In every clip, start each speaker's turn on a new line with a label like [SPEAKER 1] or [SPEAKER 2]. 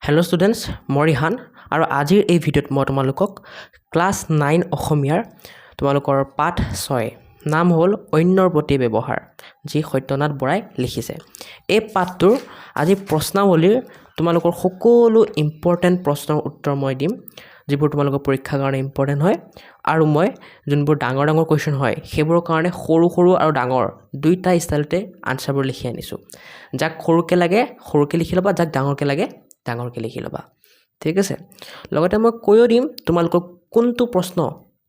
[SPEAKER 1] Hello' students, মই ৰিহান আৰু আজিৰ এই ভিডিঅ'ত মই তোমালোকক ক্লাছ 9 অসমীয়াৰ তোমালোকৰ পাঠ 6 নাম হ'ল অন্যৰ প্ৰতি ব্যৱহাৰ, যি সত্যনাথ বৰাই লিখিছে। এই পাঠটোৰ আজি প্ৰশ্নাৱলীৰ তোমালোকৰ সকলো ইম্পৰ্টেণ্ট প্ৰশ্নৰ উত্তৰ মই দিম, যিবোৰ তোমালোকৰ পৰীক্ষাৰ কাৰণে ইম্পৰ্টেণ্ট হয়, আৰু মই যোনবোৰ ডাঙৰ ডাঙৰ কুৱেশ্যন হয় সেইবোৰৰ কাৰণে সৰু সৰু আৰু ডাঙৰ দুইটা ষ্টাইলতে আনচাৰবোৰ লিখি আনিছোঁ। যাক সৰুকৈ লাগে সৰুকৈ লিখি ল'বা, যাক ডাঙৰকৈ লাগে ডাঙৰকৈ লিখি ল'বা, ঠিক আছে। লগতে মই কৈও দিম তোমালোকৰ কোনটো প্ৰশ্ন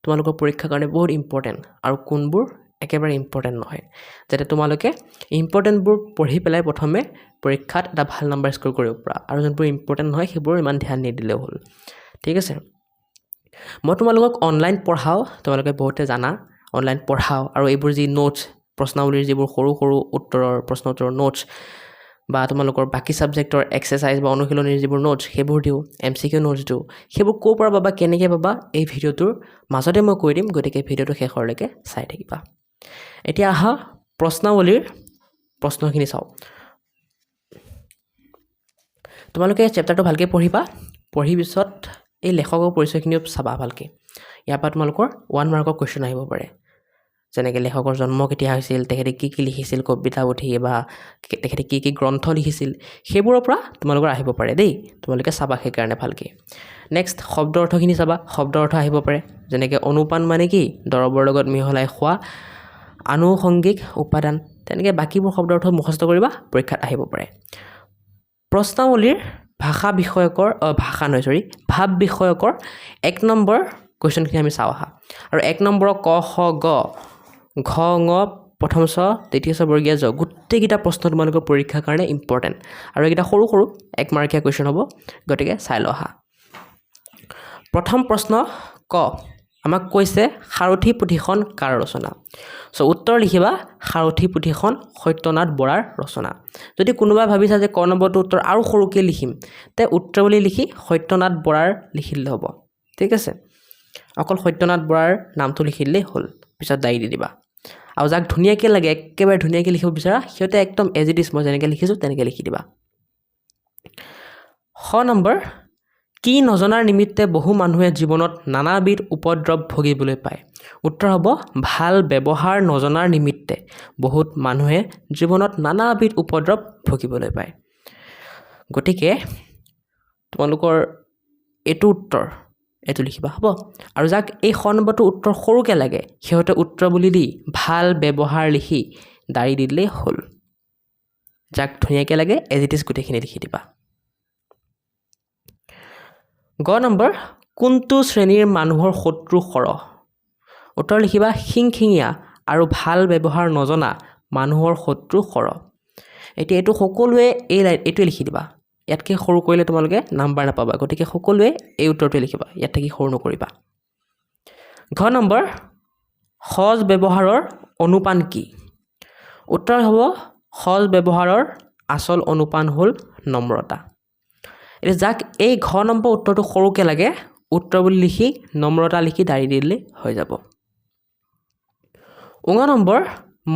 [SPEAKER 1] তোমালোকৰ পৰীক্ষাৰ কাৰণে বহুত ইম্পৰ্টেণ্ট আৰু কোনবোৰ একেবাৰে ইম্পৰ্টেণ্ট নহয়, যাতে তোমালোকে ইম্পৰ্টেণ্টবোৰ পঢ়ি পেলাই প্ৰথমে পৰীক্ষাত এটা ভাল নম্বৰ স্ক'ৰ কৰিব পৰা, আৰু যোনবোৰ ইম্পৰ্টেণ্ট নহয় সেইবোৰ ইমান ধ্যান নিদিলেও হ'ল, ঠিক আছে। মই তোমালোকক অনলাইন পঢ়াওঁ, তোমালোকে বহুতে জানা অনলাইন পঢ়াওঁ, আৰু এইবোৰ যি নোটছ প্ৰশ্নাৱলীৰ যিবোৰ সৰু সৰু উত্তৰৰ প্ৰশ্ন উত্তৰৰ নোটছ বা তোমালোকৰ বাকী ছাবজেক্টৰ এক্সাৰচাইজ বা অনুশীলনীৰ যিবোৰ নোটছ সেইবোৰ দিওঁ, MCQ নোটছ দিওঁ, সেইবোৰ ক'ৰ পৰা পাবা কেনেকৈ পাবা এই ভিডিঅ'টোৰ মাজতে মই কৈ দিম, গতিকে ভিডিঅ'টো শেষৰলৈকে চাই থাকিবা। এতিয়া আহা প্ৰশ্নাৱলীৰ প্ৰশ্নখিনি চাওঁ। তোমালোকে চেপ্টাৰটো ভালকৈ পঢ়িবা, পঢ়ি পিছত এই লেখকৰ পৰিচয়খিনিও চাবা ভালকৈ। ইয়াৰ পৰা তোমালোকৰ 1 মাৰ্কৰ কুৱেশ্যন আহিব পাৰে, যেনেকৈ লেখকৰ জন্ম কেতিয়া হৈছিল, তেখেতে কি কি লিখিছিল কবিতা পুথি, বা তেখেতে কি কি গ্ৰন্থ লিখিছিল, সেইবোৰৰ পৰা তোমালোকৰ আহিব পাৰে দেই, তোমালোকে চাবা সেইকাৰণে ভালকৈ। নেক্সট শব্দ অৰ্থখিনি চাবা, শব্দ অৰ্থ আহিব পাৰে, যেনেকৈ অনুপান মানে কি, দৰৱৰ লগত মিহলাই খোৱা, আনুষংগিক উপাদান, তেনেকৈ বাকীবোৰ শব্দ অৰ্থ মুখস্থ কৰিবা, পৰীক্ষাত আহিব পাৰে। প্ৰশ্নাৱলীৰ ভাৱ বিষয়কৰ 1 নম্বৰ কুৱেশ্যনখিনি আমি চাওঁ আহা। আৰু 1 নম্বৰৰ ক খ গ ঘ ঙ প্ৰথম ছ দ্বিতীয় ছ বৰ্গীয়া জ গোটেইকেইটা প্ৰশ্ন তোমালোকৰ পৰীক্ষাৰ কাৰণে ইম্পৰ্টেণ্ট, আৰু এইকেইটা সৰু সৰু 1 মাৰ্কীয়া কুৱেশ্যন হ'ব, গতিকে চাই লওঁ আহা। প্ৰথম প্ৰশ্ন ক, আমাক কৈছে সাৰথি পুথিখন কাৰ ৰচনা। চ' উত্তৰ লিখিবা সাৰথি পুথিখন সত্যনাথ বৰাৰ ৰচনা। যদি কোনোবাই ভাবিছা যে ক নম্বৰটো উত্তৰ আৰু সৰুকৈ লিখিম, তে উত্তৰ বুলি লিখি সত্যনাথ বৰাৰ লিখি দিলে হ'ব, ঠিক আছে। অকল সত্যনাথ বৰাৰ নামটো লিখি দিলেই হ'ল, পিছত দায়ী দি দিবা। আৰু যাক ধুনীয়াকৈ লাগে একেবাৰে ধুনীয়াকৈ লিখিব বিচাৰা, সিহঁতে একদম এজ ইট ইজ মই যেনেকৈ লিখিছোঁ তেনেকৈ লিখি দিবা। খ নম্বৰ, কি নজনাৰ নিমিত্তে বহু মানুহে জীৱনত নানাবিধ উপদ্ৰৱ ভুগিবলৈ পায়। উত্তৰ হ'ব ভাল ব্যৱহাৰ নজনাৰ নিমিত্তে বহুত মানুহে জীৱনত নানাবিধ উপদ্ৰৱ ভুগিবলৈ পায়। গতিকে তোমালোকৰ এইটো উত্তৰ, এইটো লিখিবা হ'ব। আৰু যাক এই খ নম্বৰটো উত্তৰ সৰুকৈ লাগে সিহঁতে উত্তৰ বুলি দি ভাল ব্যৱহাৰ লিখি দাৰি দি দিলেই হ'ল। যাক ধুনীয়াকৈ লাগে এজ ইট ইজ গোটেইখিনি লিখি দিবা। গ নম্বৰ, কোনটো শ্ৰেণীৰ মানুহৰ শত্ৰু সৰহ। উত্তৰ লিখিবা খিংখিঙীয়া আৰু ভাল ব্যৱহাৰ নজনা মানুহৰ শত্ৰু সৰহ। এতিয়া এইটো সকলোৱে এইটোৱে লিখি দিবা, ইয়াতকৈ সৰু কৰিলে তোমালোকে নাম্বাৰ নাপাবা, গতিকে সকলোৱে এই উত্তৰটোৱে লিখিবা, ইয়াত থাকি সৰু নকৰিবা। ঘ নম্বৰ, সজ ব্যৱহাৰৰ অনুপান কি। উত্তৰ হ'ব সজ ব্যৱহাৰৰ আচল অনুপান হ'ল নম্ৰতা। এতিয়া যাক এই ঘ নম্বৰ উত্তৰটো সৰুকৈ লাগে উত্তৰ বুলি লিখি নম্ৰতা লিখি দাৰি দি দিলে হৈ যাব। ঙ নম্বৰ,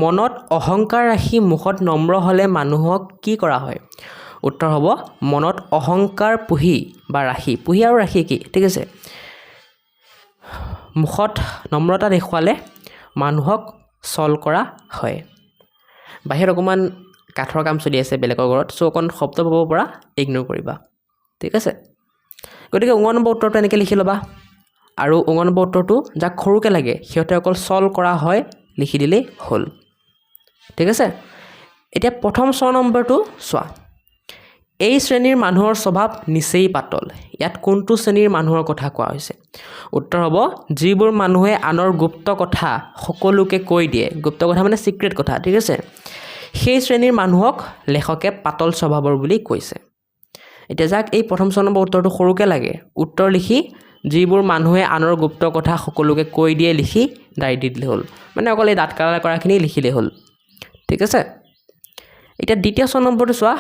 [SPEAKER 1] মনত অহংকাৰ ৰাখি মুখত নম্ৰ হ'লে মানুহক কি কৰা হয়। উত্তৰ হ'ব মনত অহংকাৰ পুহি বা ৰাখি, পুহি আৰু ৰাখি কি, ঠিক আছে, মুখত নম্ৰতা দেখুৱালে মানুহক চল কৰা হয়। বাহিৰত অকণমান কাঠৰ কাম চলি আছে বেলেগৰ ঘৰত, চ' অকণ শব্দ পাব পৰা ইগন'ৰ কৰিবা, ঠিক আছে। গতিকে ঙ নম্বৰ উত্তৰটো এনেকৈ লিখি ল'বা, আৰু ঙ নম্বৰ উত্তৰটো যাক সৰুকৈ লাগে সিহঁতে অকল চল কৰা হয় লিখি দিলেই হ'ল, ঠিক আছে। এতিয়া প্ৰথম 6 নম্বৰটো চোৱা। এই শ্ৰেণীৰ মানুহৰ স্বভাৱ নিচেই পাতল। ইয়াত কোনটো শ্ৰেণীৰ মানুহৰ কথা কোৱা হৈছে। উত্তৰ হ'ব যিবোৰ মানুহে আনৰ গুপ্ত কথা সকলোকে কৈ দিয়ে, গুপ্ত কথা মানে চিক্ৰেট কথা, ঠিক আছে, সেই শ্ৰেণীৰ মানুহক লেখকে পাতল স্বভাৱৰ বুলি কৈছে। এতিয়া যাক এই প্ৰথম 6 নম্বৰ উত্তৰটো সৰুকৈ লাগে উত্তৰ লিখি যিবোৰ মানুহে আনৰ গুপ্ত কথা সকলোকে কৈ দিয়ে লিখি দাৰি দি দিলে হ'ল, মানে অকল এই দাঁত কালা কৰাখিনি লিখিলেই হ'ল, ঠিক আছে। এতিয়া দ্বিতীয় 6 নম্বৰটো চোৱা।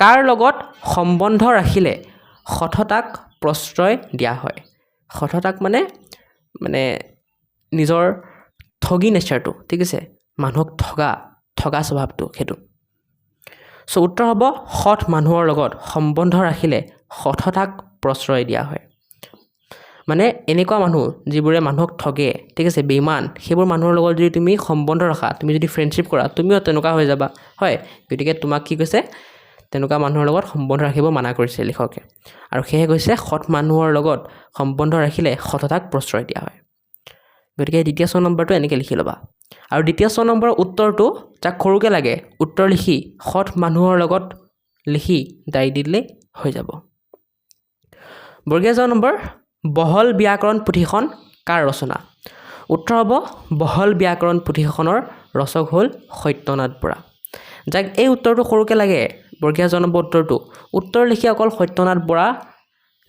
[SPEAKER 1] কাৰ লগত সম্বন্ধ ৰাখিলে সততাক প্ৰশ্ৰয় দিয়া হয়। সততাক মানে নিজৰ ঠগী নেচাৰটো, ঠিক আছে, মানুহক ঠগা স্বভাৱটো সেইটো। চ' উত্তৰ হ'ব সৎ মানুহৰ লগত সম্বন্ধ ৰাখিলে সততাক প্ৰশ্ৰয় দিয়া হয় মানে এনেকুৱা মানুহ যিবোৰে মানুহক ঠগে ঠিক আছে বেইমান সেইবোৰ মানুহৰ লগত যদি তুমি সম্বন্ধ ৰাখা তুমি যদি ফ্ৰেণ্ডশ্বিপ কৰা তুমিও তেনেকুৱা হৈ যাবা হয় গতিকে তোমাক কি কৈছে তেনেকুৱা মানুহৰ লগত সম্বন্ধ ৰাখিব মানা কৰিছে লিখকে আৰু সেয়ে কৈছে সৎ মানুহৰ লগত সম্বন্ধ ৰাখিলে সততাক প্ৰশ্ৰয় দিয়া হয় গতিকে দ্বিতীয় ছ নম্বৰটো এনেকৈ লিখি ল'বা আৰু দ্বিতীয় ছ নম্বৰৰ উত্তৰটো যাক সৰুকৈ লাগে উত্তৰ লিখি সৎ মানুহৰ লগত লিখি দাই দিলে হৈ যাব বৰ্গীয় জ নম্বৰ বহল ব্যাকৰণ পুথিখন কাৰ ৰচনা উত্তৰ হ'ব বহল ব্যাকৰণ পুথিখনৰ ৰচক হ'ল সত্যনাথ বৰা যাক এই উত্তৰটো সৰুকৈ লাগে বৰ্গীয় জ নম্বৰ উত্তৰটো উত্তৰ লিখি অকল সত্যনাথ বৰা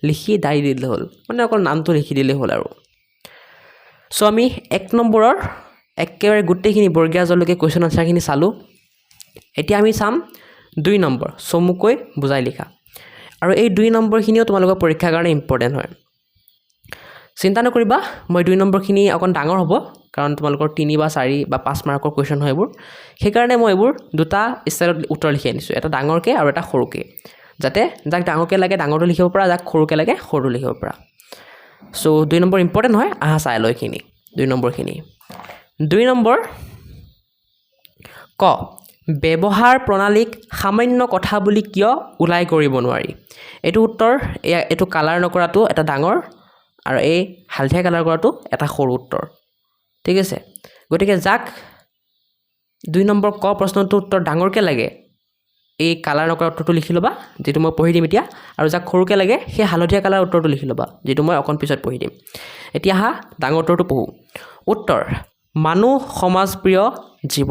[SPEAKER 1] লিখি দাই দিলে হ'ল মানে অকল নামটো লিখি দিলে হ'ল আৰু সো আমি 1 নম্বৰৰ একেবাৰে গোটেইখিনি বৰ্গীয় জলৈকে কুৱেশ্যন আনসাৰখিনি চালোঁ এতিয়া আমি চাম 2 নম্বৰ চমুকৈ বুজাই লিখা আৰু এই 2 নম্বৰখিনিও তোমালোকৰ পৰীক্ষাৰ কাৰণে ইম্পৰ্টেণ্ট হয় চিন্তা নকৰিবা মই 2 নম্বৰখিনি অকণ ডাঙৰ হ'ব কাৰণ তোমালোকৰ 3 বা 4 বা 5 মাৰ্কৰ কুৱেশ্যন হয় এইবোৰ সেইকাৰণে মই এইবোৰ দুটা ষ্টাইলত উত্তৰ লিখি আনিছোঁ এটা ডাঙৰকৈ আৰু এটা সৰুকৈ যাতে যাক ডাঙৰকৈ লাগে ডাঙৰটো লিখিব পৰা যাক সৰুকৈ লাগে সৰুটো লিখিব পৰা সো 2 নম্বৰ ইম্পৰ্টেণ্ট হয় আহা চাই লয় এইখিনি 2 নম্বৰখিনি 2 নম্বৰ ক ব্যৱহাৰ প্ৰণালীক সামান্য কথা বুলি কিয় উলাই কৰিব নোৱাৰি এইটো উত্তৰ এইটো কালাৰ নকৰাটো এটা ডাঙৰ আৰু এই হালধীয়া কালাৰ কৰাটো এটা সৰু উত্তৰ ঠিক আছে গতিকে যাক 2 নম্বৰ ক প্ৰশ্নটো উত্তৰ ডাঙৰকৈ লাগে এই কালাৰ নকৰা উত্তৰটো লিখি ল'বা যেটো মই পঢ়ি দিম এতিয়া আৰু যাক সৰুকৈ লাগে সেই হালধীয়া কালাৰ উত্তৰটো লিখি ল'বা যেটো মই অকণ পিছত পঢ়ি দিম এতিয়া হা ডাঙৰ উত্তৰটো পঢ়ো উত্তৰ মানুহ সমাজপ্ৰিয় জীৱ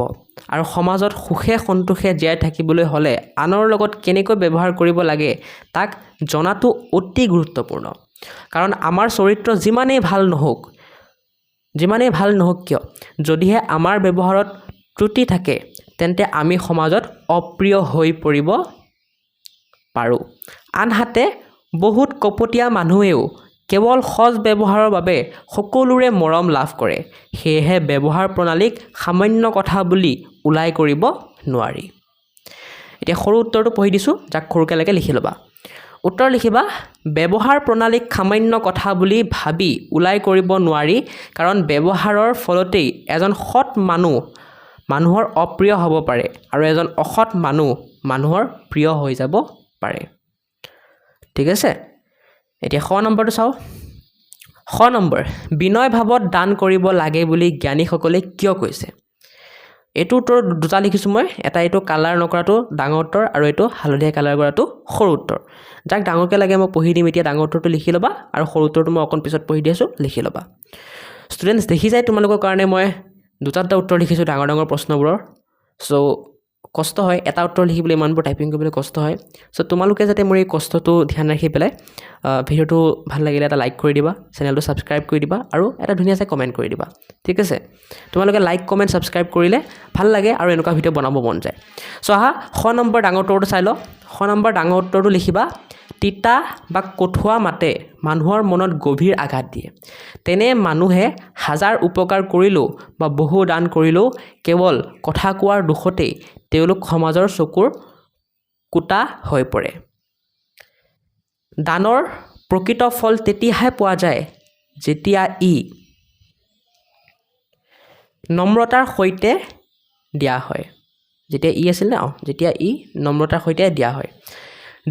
[SPEAKER 1] আৰু সমাজত সুখে সন্তোষে জীয়াই থাকিবলৈ হ'লে আনৰ লগত কেনেকৈ ব্যৱহাৰ কৰিব লাগে তাক জনাটো অতি গুৰুত্বপূৰ্ণ কাৰণ আমাৰ চৰিত্ৰ যিমানেই ভাল নহওক কিয় যদিহে আমাৰ ব্যৱহাৰত ত্ৰুটি থাকে তেন্তে আমি সমাজত অপ্ৰিয় হৈ পৰিব পাৰোঁ আনহাতে বহুত কপটীয়া মানুহেও কেৱল সজ ব্যৱহাৰৰ বাবে সকলোৰে মৰম লাভ কৰে সেয়েহে ব্যৱহাৰ প্ৰণালীক সামান্য কথা বুলি উলাই কৰিব নোৱাৰি এতিয়া সৰু উত্তৰটো পঢ়ি দিছোঁ যাক সৰুকৈ লাগে লিখি ল'বা উত্তৰ লিখিবা ব্যৱহাৰ প্ৰণালীক সামান্য কথা বুলি ভাবি উলাই কৰিব নোৱাৰি কাৰণ ব্যৱহাৰৰ ফলতেই এজন সৎ মানুহৰ অপ্ৰিয় হ'ব পাৰে আৰু এজন অসৎ মানুহৰ প্ৰিয় হৈ যাব পাৰে ঠিক আছে এতিয়া খ নম্বৰটো চাওঁ খ নম্বৰ বিনয় ভাৱত দান কৰিব লাগে বুলি জ্ঞানীসকলে কিয় কৈছে এইটো উত্তৰ দুটা লিখিছোঁ মই এটা এইটো কালাৰ নকৰাটো ডাঙৰ উত্তৰ আৰু এইটো হালধীয়া কালাৰ কৰাটো সৰু উত্তৰ যাক ডাঙৰকৈ লাগে মই পঢ়ি দিম এতিয়া ডাঙৰ উত্তৰটো লিখি ল'বা আৰু সৰু উত্তৰটো মই অকণ পিছত পঢ়ি দি আছোঁ লিখি ল'বা ষ্টুডেণ্টছ দেখি যায় তোমালোকৰ কাৰণে মই দুটা উত্তৰ লিখিছোঁ ডাঙৰ প্ৰশ্নবোৰৰ সো কষ্ট হয় এটা উত্তৰ লিখিবলৈ ইমানবোৰ টাইপিং কৰিবলৈ কষ্ট হয় সো তোমালোকে যাতে মোৰ এই কষ্টটো ধ্যান ৰাখি পেলাই ভিডিঅ'টো ভাল লাগিলে এটা লাইক কৰি দিবা চেনেলটো ছাবস্ক্ৰাইব কৰি দিবা আৰু এটা ধুনীয়া চাই কমেণ্ট কৰি দিবা ঠিক আছে তোমালোকে লাইক কমেণ্ট ছাবস্ক্ৰাইব কৰিলে ভাল লাগে আৰু এনেকুৱা ভিডিঅ' বনাব মন যায় সো আহা খ নম্বৰ ডাঙৰ উত্তৰটো চাই লওঁ খ নম্বৰ ডাঙৰ উত্তৰটো লিখিবা তিতা বা কঠুৱা মাতে মানুহৰ মনত গভীৰ আঘাত দিয়ে তেনে মানুহে হাজাৰ উপকাৰ কৰিলেও বা বহু দান কৰিলেও কেৱল কথা কোৱাৰ দুখতেই তেওঁলোক সমাজৰ চকুৰ কুটা হৈ পৰে দানৰ প্ৰকৃত ফল তেতিয়াহে পোৱা যায় যেতিয়া ই নম্ৰতাৰ সৈতে দিয়া হয় যেতিয়া ই আছিল না যেতিয়া ই নম্ৰতাৰ সৈতে দিয়া হয়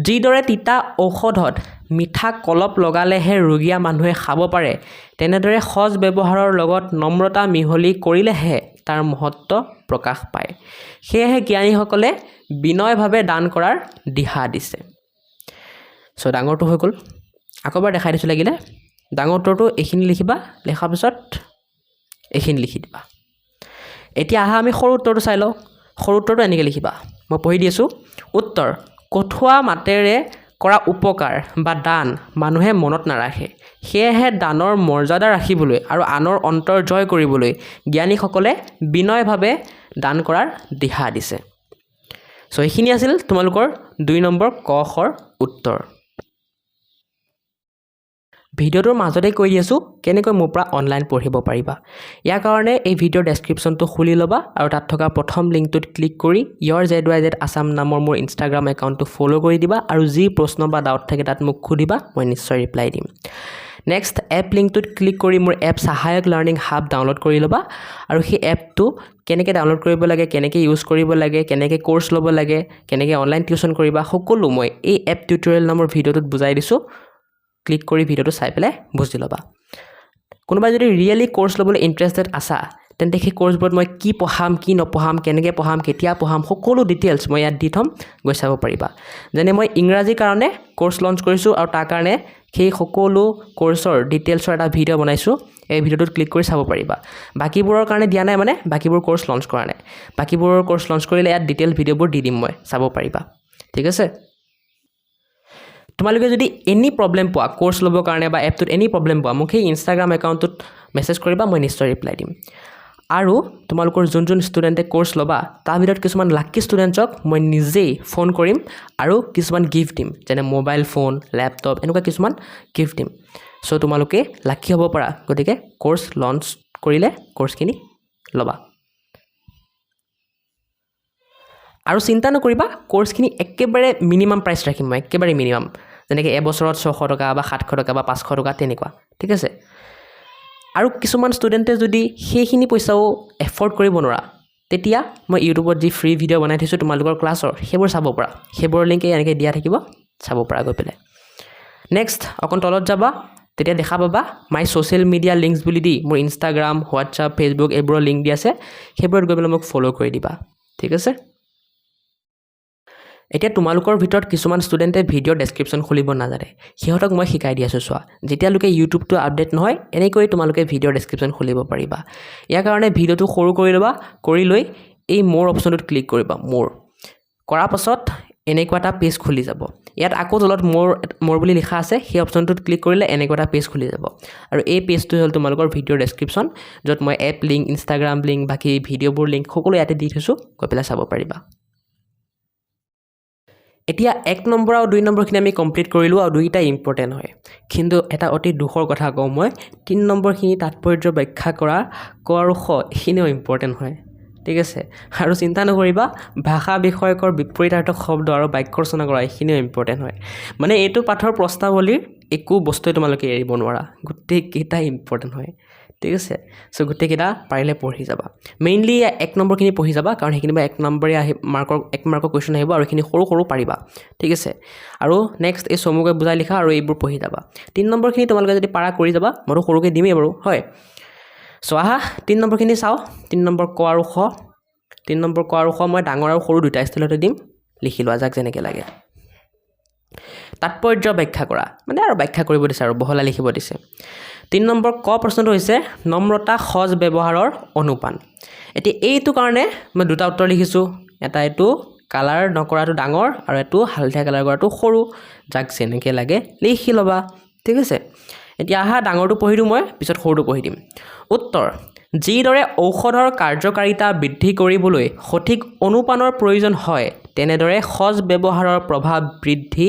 [SPEAKER 1] যিদৰে তিতা ঔষধত মিঠা কলপ লগালেহে ৰোগীয়া মানুহে খাব পাৰে তেনেদৰে সজ ব্যৱহাৰৰ লগত নম্ৰতা মিহলি কৰিলেহে তাৰ মহত্ব প্ৰকাশ পায় সেয়েহে জ্ঞানীসকলে বিনয়ভাৱে দান কৰাৰ দিহা দিছে সো ডাঙৰটো হৈ গ'ল আকৌ এবাৰ দেখাই দিছোঁ লাগিলে ডাঙৰ উত্তৰটো এইখিনি লিখিবা লেখাৰ পিছত এইখিনি লিখি দিবা এতিয়া আহা আমি সৰু উত্তৰটো চাই লওঁ সৰু উত্তৰটো এনেকৈ লিখিবা মই পঢ়ি দি আছোঁ উত্তৰ কঠুৱা মাতেৰে কৰা উপকাৰ বা দান মানুহে মনত নাৰাখে সেয়েহে দানৰ মৰ্যাদা ৰাখিবলৈ আৰু আনৰ অন্তৰ জয় কৰিবলৈ জ্ঞানীসকলে বিনয়ভাৱে দান কৰাৰ দিহা দিছে সো এইখিনি আছিল তোমালোকৰ 2 নম্বৰ ক খৰ উত্তৰ ভিডিঅ'টোৰ মাজতে কৈ দি আছোঁ কেনেকৈ মোৰ পৰা অনলাইন পঢ়িব পাৰিবা ইয়াৰ কাৰণে এই ভিডিঅ'ৰ ডেছক্ৰিপশ্যনটো খুলি ল'বা আৰু তাত থকা প্ৰথম লিংকটোত ক্লিক কৰি YourZYZ Assam নামৰ মোৰ ইনষ্টাগ্ৰাম একাউণ্টটো ফ'ল' কৰি দিবা আৰু যি প্ৰশ্ন বা ডাউট থাকে তাত মোক সুধিবা মই নিশ্চয় ৰিপ্লাই দিম নেক্সট এপ লিংকটোত ক্লিক কৰি মোৰ এপ সহায়ক লাৰ্ণিং হাব ডাউনলোড কৰি ল'বা আৰু সেই এপটো কেনেকৈ ডাউনলোড কৰিব লাগে কেনেকৈ ইউজ কৰিব লাগে কেনেকৈ কোৰ্চ ল'ব লাগে কেনেকৈ অনলাইন টিউশ্যন কৰিবা সকলো মই এই এপ টিউটৰিয়েল নামৰ ভিডিঅ'টোত বুজাই দিছোঁ ক্লিক কৰি ভিডিঅ'টো চাই পেলাই বুজি ল'বা কোনোবাই যদি ৰিয়েলি কোৰ্চ ল'বলৈ ইণ্টাৰেষ্টেড আছা তেন্তে সেই কোৰ্চবোৰত মই কি পঢ়াম কি নপঢ়াম কেনেকৈ পঢ়াম কেতিয়া পঢ়াম সকলো ডিটেইলছ মই ইয়াত দি থ'ম গৈ চাব পাৰিবা যেনে মই ইংৰাজীৰ কাৰণে কোৰ্চ লঞ্চ কৰিছোঁ আৰু তাৰ কাৰণে সেই সকলো কোৰ্চৰ ডিটেইলছৰ এটা ভিডিঅ' বনাইছোঁ এই ভিডিঅ'টোত ক্লিক কৰি চাব পাৰিবা বাকীবোৰৰ কাৰণে দিয়া নাই মানে বাকীবোৰ কোৰ্চ লঞ্চ কৰা নাই বাকীবোৰৰ কোৰ্চ লঞ্চ কৰিলে ইয়াত ডিটেইল ভিডিঅ'বোৰ দি দিম মই চাব পাৰিবা ঠিক আছে তোমালোকে যদি এনি প্ৰব্লেম পোৱা কোৰ্চ ল'বৰ কাৰণে বা এপটোত এনি প্ৰব্লেম পোৱা মোক সেই ইনষ্টাগ্ৰাম একাউণ্টটোত মেছেজ কৰিবা মই নিশ্চয় ৰিপ্লাই দিম আৰু তোমালোকৰ যোন ষ্টুডেণ্টে কোৰ্চ ল'বা তাৰ ভিতৰত কিছুমান লাকি ষ্টুডেণ্টছক মই নিজেই ফোন কৰিম আৰু কিছুমান গিফ্ট দিম যেনে মোবাইল ফোন লেপটপ এনেকুৱা কিছুমান গিফ্ট দিম চ' তোমালোকে লাকি হ'ব পাৰা গতিকে কোৰ্চ লঞ্চ কৰিলে কোৰ্চখিনি ল'বা আৰু চিন্তা নকৰিবা কোৰ্চখিনি একেবাৰে মিনিমাম প্ৰাইচ ৰাখিম মই একেবাৰে মিনিমাম যেনেকৈ এবছৰত 600 টকা বা 700 টকা বা 500 টকা তেনেকুৱা ঠিক আছে আৰু কিছুমান ষ্টুডেণ্টে যদি সেইখিনি পইচাও এফৰ্ড কৰিব নোৱাৰা তেতিয়া মই ইউটিউবত যি ফ্ৰী ভিডিঅ' বনাই থৈছোঁ তোমালোকৰ ক্লাছৰ সেইবোৰ চাব পৰা সেইবোৰৰ লিংক এনেকৈ দিয়া থাকিব চাব পৰা গৈ পেলাই নেক্সট অকণ তলত যাবা তেতিয়া দেখা পাবা মাই ছ'চিয়েল মিডিয়া লিংকছ বুলি দি মোৰ ইনষ্টাগ্ৰাম হোৱাটছআপ ফেচবুক এইবোৰৰ লিংক দি আছে সেইবোৰত গৈ পেলাই মোক ফ'ল' কৰি দিবা ঠিক আছে এতিয়া তোমালোকৰ ভিতৰত কিছুমান ষ্টুডেণ্টে ভিডিঅ'ৰ ডেছক্ৰিপশ্যন খুলিব নাজানে সিহঁতক মই শিকাই দি আছোঁ চোৱা যেতিয়ালৈকে ইউটিউবটো আপডেট নহয় এনেকৈ তোমালোকে ভিডিঅ'ৰ ডেছক্ৰিপশ্যন খুলিব পাৰিবা ইয়াৰ কাৰণে ভিডিঅ'টো সৰু কৰি ল'বা কৰি লৈ এই মোৰ অপশ্যনটোত ক্লিক কৰিবা মোৰ কৰাৰ পাছত এনেকুৱা এটা পেজ খুলি যাব ইয়াত আকৌ তলত মোৰ বুলি লিখা আছে সেই অপশ্যনটোত ক্লিক কৰিলে এনেকুৱা এটা পেজ খুলি যাব আৰু এই পেজটো হ'ল তোমালোকৰ ভিডিঅ'ৰ ডেছক্ৰিপশ্যন য'ত মই এপ লিংক ইনষ্টাগ্ৰাম লিংক বাকী ভিডিঅ'বোৰ লিংক সকলো ইয়াতে দি থৈছোঁ গৈ পেলাই চাব পাৰিবা এতিয়া 1 নম্বৰ আৰু 2 নম্বৰখিনি আমি কমপ্লিট কৰিলোঁ আৰু দুইটা ইম্পৰ্টেণ্ট হয় কিন্তু এটা অতি দুখৰ কথা কওঁ মই 3 নম্বৰখিনি তাৎপৰ্য ব্যাখ্যা কৰা ক আৰু খ এইখিনিও ইম্পৰ্টেণ্ট হয় ঠিক আছে আৰু চিন্তা নকৰিবা ভাষা বিষয়কৰ বিপৰীতাৰ্থক শব্দ আৰু বাক্য ৰচনা কৰা এইখিনিও ইম্পৰ্টেণ্ট হয় মানে এইটো পাঠৰ প্ৰস্তাৱলীৰ একো বস্তুৱে তোমালোকে এৰিব নোৱাৰা গোটেইকেইটা ইম্পৰ্টেণ্ট হয় ঠিক আছে চ' গোটেইকেইটা পাৰিলে পঢ়ি যাবা মেইনলি 1 নম্বৰখিনি পঢ়ি যাবা কাৰণ সেইখিনি বা 1 নম্বৰে আহি মাৰ্কৰ 1 মাৰ্কৰ কুৱেশ্যন আহিব আৰু এইখিনি সৰু পাৰিবা ঠিক আছে আৰু নেক্সট এই চমুকৈ বুজাই লিখা আৰু এইবোৰ পঢ়ি যাবা 3 নম্বৰখিনি তোমালোকে যদি পাৰা কৰি যাবা মইতো সৰুকৈ দিমেই বাৰু হয় চ' আহা 3 নম্বৰখিনি চাওঁ 3 নম্বৰ ক আৰু খ 3 নম্বৰ ক আৰু খ মই ডাঙৰ আৰু সৰু দুটা ষ্টাইলতে দিম লিখি লোৱা যাক যেনেকৈ লাগে তাৎপৰ্য ব্যাখ্যা কৰা মানে আৰু ব্যাখ্যা কৰিব দিছে আৰু বহলাই লিখিব দিছে 3 নম্বৰ ক প্ৰশ্নটো হৈছে নম্ৰতা সজ ব্যৱহাৰৰ অনুপান এতিয়া এইটো কাৰণে মই দুটা উত্তৰ লিখিছোঁ এটা এইটো কালাৰ নকৰাটো ডাঙৰ আৰু এইটো হালধীয়া কালাৰ কৰাটো সৰু যাক যেনেকৈ লাগে লিখি ল'বা ঠিক আছে এতিয়া আহা ডাঙৰটো পঢ়ি দিওঁ মই পিছত সৰুটো পঢ়ি দিম উত্তৰ যিদৰে ঔষধৰ কাৰ্যকাৰিতা বৃদ্ধি কৰিবলৈ সঠিক অনুপানৰ প্ৰয়োজন হয় তেনেদৰে সজ ব্যৱহাৰৰ প্ৰভাৱ বৃদ্ধি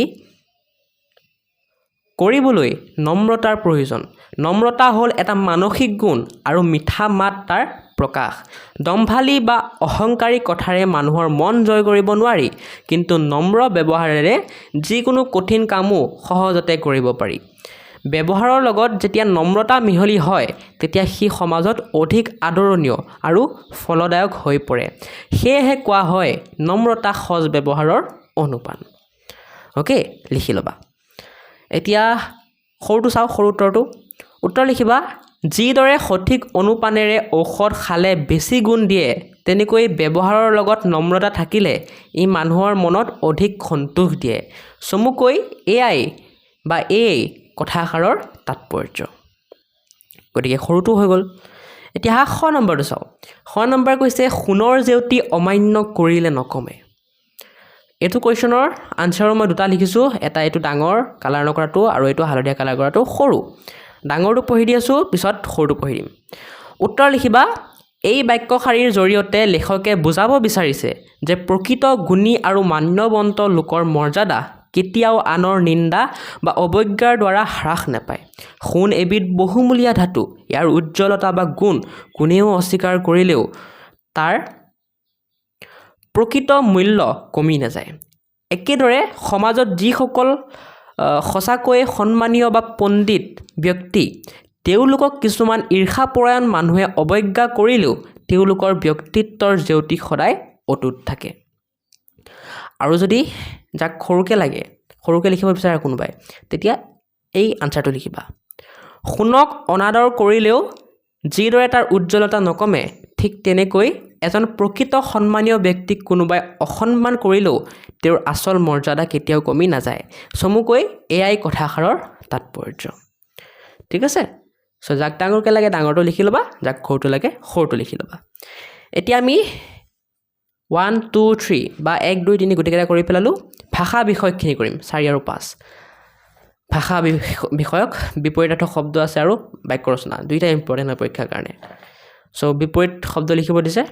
[SPEAKER 1] কৰিবলৈ নম্ৰতাৰ প্ৰয়োজন নম্ৰতা হ'ল এটা মানসিক গুণ আৰু মিঠা মাত তাৰ প্ৰকাশ দম্ভালি বা অহংকাৰী কথাৰে মানুহৰ মন জয় কৰিব নোৱাৰি কিন্তু নম্ৰ ব্যৱহাৰেৰে যিকোনো কঠিন কামো সহজতে কৰিব পাৰি ব্যৱহাৰৰ লগত যেতিয়া নম্ৰতা মিহলি হয় তেতিয়া সি সমাজত অধিক আদৰণীয় আৰু ফলদায়ক হৈ পৰে সেয়েহে কোৱা হয় নম্ৰতা সজ ব্যৱহাৰৰ অনুপান অ'কে লিখি ল'বা এতিয়া সৰুটো চাওঁ সৰু উত্তৰ লিখিবা যিদৰে সঠিক অনুপানেৰে ঔষধ খালে বেছি গুণ দিয়ে তেনেকৈ ব্যৱহাৰৰ লগত নম্ৰতা থাকিলে ই মানুহৰ মনত অধিক সন্তোষ দিয়ে চমুকৈ এয়াই বা এই কথাষাৰৰ তাৎপৰ্য গতিকে সৰুটো হৈ গ'ল এতিয়া খ নম্বৰটো চাওঁ খ নম্বৰ কৈছে সোণৰ জেউতি অমান্য কৰিলে নকমে এইটো কুৱেশ্যনৰ আনচাৰো মই দুটা লিখিছোঁ এটা এইটো ডাঙৰ কালাৰ নকৰাটো আৰু এইটো হালধীয়া কালাৰ কৰাটো সৰু ডাঙৰটো পঢ়ি দি আছোঁ পিছত সৰুটো পঢ়ি দিম উত্তৰ লিখিবা এই বাক্যশাৰীৰ জৰিয়তে লেখকে বুজাব বিচাৰিছে যে প্ৰকৃত গুণী আৰু মান্যৱন্ত লোকৰ মৰ্যাদা কেতিয়াও আনৰ নিন্দা বা অৱজ্ঞাৰ দ্বাৰা হ্ৰাস নাপায়। সোণ এবিধ বহুমূলীয়া ধাতু। ইয়াৰ উজ্জ্বলতা বা গুণ কোনেও অস্বীকাৰ কৰিলেও তাৰ প্ৰকৃত মূল্য কমি নাযায়। একেদৰে সমাজত যিসকল সঁচাকৈয়ে সন্মানীয় বা পণ্ডিত ব্যক্তি, তেওঁলোকক কিছুমান ঈৰ্ষাপৰায়ণ মানুহে অৱজ্ঞা কৰিলেও তেওঁলোকৰ ব্যক্তিত্বৰ জেউতি সদায় অটুট থাকে। আৰু যদি যাক সৰুকৈ লাগে, সৰুকৈ লিখিব বিচাৰে কোনোবাই, তেতিয়া এই আনচাৰটো লিখিবা। সোণক অনাদৰ কৰিলেও যিদৰে তাৰ উজ্জ্বলতা নকমে, ঠিক তেনেকৈ এজন প্ৰকৃত সন্মানীয় ব্যক্তিক কোনোবাই অসন্মান কৰিলেও তেওঁৰ আচল মৰ্যাদা কেতিয়াও কমি নাযায়। চমুকৈ এয়াই কথাষাৰৰ তাৎপৰ্য। ঠিক আছে? চ' যাক ডাঙৰকৈ লাগে ডাঙৰটো লিখি ল'বা, যাক সৰুটো লাগে সৰুটো লিখি ল'বা। এতিয়া আমি 1, 2, 3 বা 1, 2, 3 গোটেইকেইটা কৰি পেলালোঁ। ভাষা বিষয়খিনি কৰিম 4 আৰু 5। ভাষা বিষয়ক বিপৰীতাৰ্থক শব্দ আছে আৰু বাক্য ৰচনা, দুইটা ইম্পৰ্টেণ্ট হয় পৰীক্ষাৰ কাৰণে। চ' বিপৰীত শব্দ লিখিব দিছে।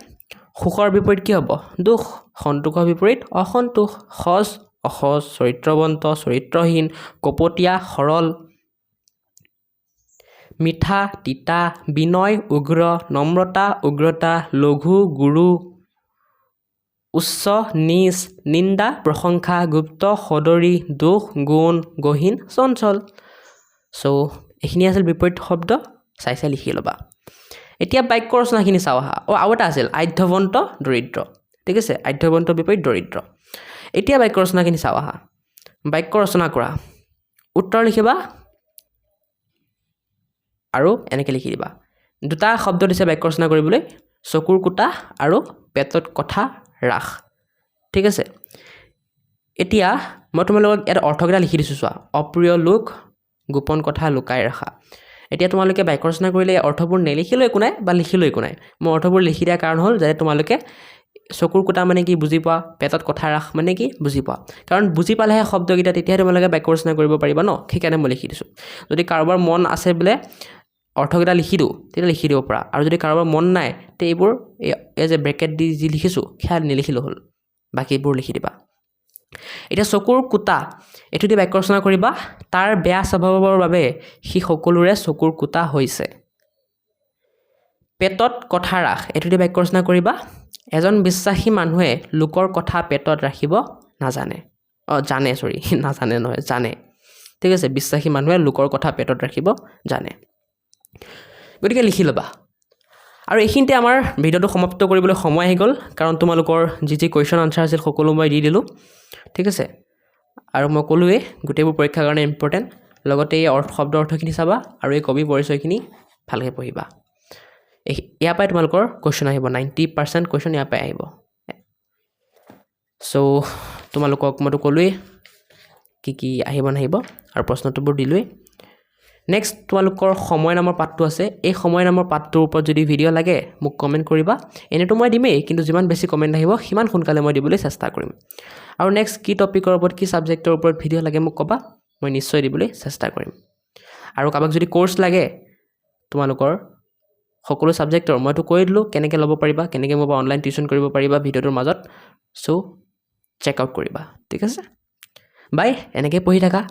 [SPEAKER 1] সুখৰ বিপৰীত কি হ'ব? দুখ। সন্তোষৰ বিপৰীত অসন্তোষ। সজ, অসজ। চৰিত্ৰৱন্ত, চৰিত্ৰহীন। কপটীয়া, সৰল। মিঠা, তিতা। বিনয়, উগ্ৰ। নম্ৰতা, উগ্ৰতা। লঘু, গুৰু। উচ্চ, নীচ। নিন্দা, প্ৰশংসা। গুপ্ত, সদৰী। দোষ, গুণ। গহীন, চঞ্চল। চ' এইখিনি আছিল বিপৰীত শব্দ, চাই লিখি ল'বা। এতিয়া বাক্য ৰচনাখিনি চাওঁ আহা। আৰু এটা আছিল আধ্যৱন্ত, দৰিদ্ৰ। ঠিক আছে? আধ্যৱন্ত বিপৰীত দৰিদ্ৰ। এতিয়া বাক্য ৰচনাখিনি চাওঁ আহা। বাক্য ৰচনা কৰা, উত্তৰ লিখিবা আৰু এনেকৈ লিখি দিবা। দুটা শব্দ দিছে বাক্য ৰচনা কৰিবলৈ, চকুৰ কুটা আৰু পেটত কথা ৰাস। ঠিক আছে? এতিয়া মই তোমালোকক ইয়াত অৰ্থকেইটা লিখি দিছোঁ চোৱা। অপ্ৰিয় লোক, গোপন কথা লুকাই ৰখা। এতিয়া তোমালোকে বাক্য ৰচনা কৰিলে অৰ্থবোৰ নেলিখিলেও একো নাই বা লিখিলেও একো নাই। মই অৰ্থবোৰ লিখি দিয়াৰ কাৰণ হ'ল যাতে তোমালোকে চকুৰ কুটা মানে কি বুজি পোৱা, পেটত কথা ৰাস মানে কি বুজি পোৱা। কাৰণ বুজি পালেহে শব্দকেইটা, তেতিয়াহে তোমালোকে বাক্য ৰচনা কৰিব পাৰিবা ন। সেইকাৰণে মই লিখি দিছোঁ। যদি কাৰোবাৰ মন আছে বোলে অৰ্থকেইটা লিখি দিওঁ, তেতিয়া লিখি দিব পাৰা। আৰু যদি কাৰোবাৰ মন নাই, তে এইবোৰ এই যে ব্ৰেকেট দি যি লিখিছোঁ সেয়া নিলিখিলেও হ'ল, বাকীবোৰ লিখি দিবা। এতিয়া চকুৰ কুটা, এইটো দি বাক্য ৰচনা কৰিবা। তাৰ বেয়া স্বভাৱৰ বাবে সি সকলোৰে চকুৰ কুটা হৈছে। পেটত কথা ৰাখ, এইটো দি বাক্য ৰচনা কৰিবা। এজন বিশ্বাসী মানুহে লোকৰ কথা পেটত ৰাখিব নাজানে। নাজানে নহয়, জানে। ঠিক আছে? বিশ্বাসী মানুহে লোকৰ কথা পেটত ৰাখিব জানে। গতিকে লিখি ল'বা। আৰু এইখিনিতে আমাৰ ভিডিঅ'টো সমাপ্ত কৰিবলৈ সময় আহি গ'ল, কাৰণ তোমালোকৰ যি কুৱেশ্যন আনচাৰ আছিল সকলো মই দি দিলোঁ। ঠিক আছে? আৰু মই ক'লোৱেই গোটেইবোৰ পৰীক্ষাৰ কাৰণে ইম্পৰ্টেণ্ট। লগতে এই শব্দ অৰ্থখিনি চাবা আৰু এই কবি পৰিচয়খিনি ভালকৈ পঢ়িবা। ইয়াৰ পৰাই তোমালোকৰ কুৱেশ্যন আহিব, 90% কুৱেশ্যন ইয়াৰ পৰাই আহিব। চ' তোমালোকক মইতো ক'লোৱেই কি আহিব নাহিব, আৰু প্ৰশ্নটোবোৰ দিলোৱেই। নেক্সট তোমালোকৰ সময় নামৰ পাঠটো আছে। এই সময় নামৰ পাঠটোৰ ওপৰত যদি ভিডিঅ' লাগে মোক কমেণ্ট কৰিবা। এনেতো মই দিমেই, কিন্তু যিমান বেছি কমেণ্ট আহিব সিমান সোনকালে মই দিবলৈ চেষ্টা কৰিম। আৰু নেক্সট কি টপিকৰ ওপৰত, কি ছাবজেক্টৰ ওপৰত ভিডিঅ' লাগে মোক ক'বা, মই নিশ্চয় দিবলৈ চেষ্টা কৰিম। আৰু কাৰোবাক যদি কোৰ্চ লাগে তোমালোকৰ সকলো ছাবজেক্টৰ, মইতো কৈ দিলোঁ কেনেকৈ ল'ব পাৰিবা, কেনেকৈ মোৰ পৰা অনলাইন টিউশ্যন কৰিব পাৰিবা ভিডিঅ'টোৰ মাজত। চ' চেক আউট কৰিবা। ঠিক আছে? বাই, এনেকৈ পঢ়ি থাকা।